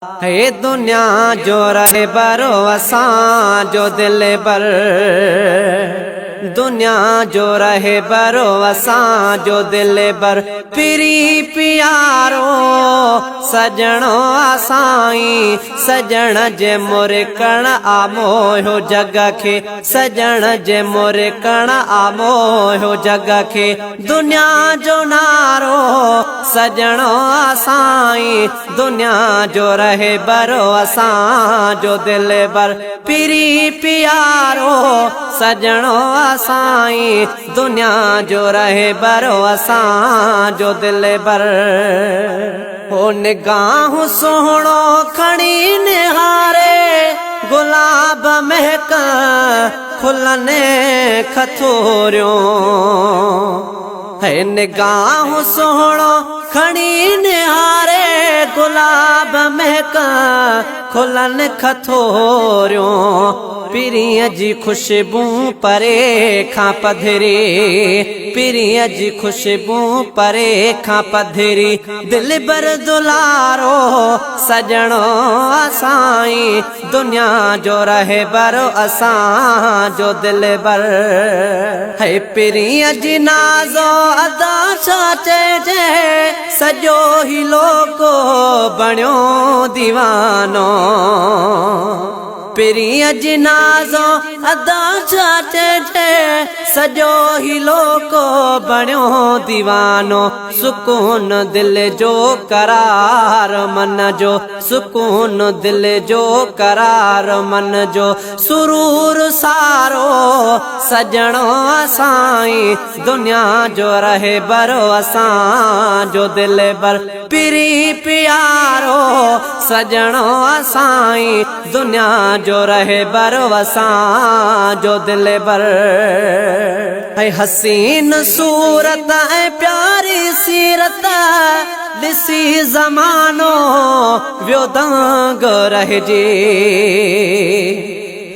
है दुनिया जो रहे बरो असां जो दिल बर, दुनिया जो रहे बरो असां जो दिल बर। पिरी प्यारो सजणो असाई, सजण जे मोरे कण आमोयो जग खे, सजण जे मोरे कण आमोयो जग खे। दुनिया जो नारो सजणो असाई, दुनिया जो रहे बरो असां जो दिल बर। पिरी प्यारो सजणो असाई, दुनिया जो रहे बरो असां जो दिल बर। हो निगाह सोहणो खणी निहारे, गुलाब महक फुलने खथोरियो। है निगाह सोहणो खणी निहारे, गुलाब महक खुलन खथोरियो। पिरीअ जी खुशबू परे खां पधरी, पिरीअ जी खुशबू परे खां पधरी। दिल बर दुलारो सजणो असाई, दुनिया जो रहे बरो असां जो दिल बर। है पिरीअ जी नाज़ो अदा छा चइजे, सॼो ही लोको बणियो दीवानो। पिरीअ जी नाज़ो अदा छा चइजे, सॼो ही लोको बणियो दीवानो। सुकून दिल जो करार मन जो, सुकून दिल जो करार मन जो। सुरूर सारो सजणो असाई, दुनिया जो रहे बरो असां जो दिल बर। पिरी प्यारो सजणो असाई, दुनिया जो रहे बरो असां जो दिल बर। है हसीन सूरत ऐं प्यारी सीरत, ॾिसी ज़मानो वियो दंग रहिजी।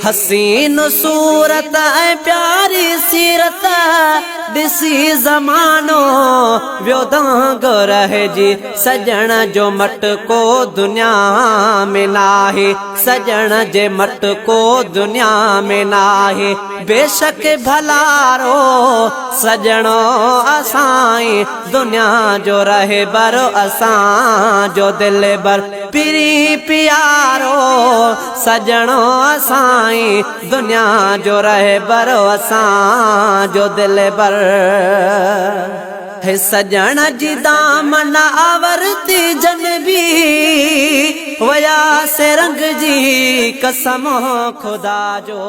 हसीन सूरत ऐं प्यारी सीरत, ॾिसी ज़मानो वियो दंग रहिजी। सजण जो मटको दुनिया में नाहे, सजण जे मटको दुनिया में नाहे। बेशक भलारो सजणो असाई, दुनिया जो रहे बरो असां जो दिल बर। पिरी प्यारो सजणो असाई, दुनिया जो रहे बरो असां जो दिल बर। है सजण जी दामन आवरती जन भी, वया से रंग जी कसम खुदा जो।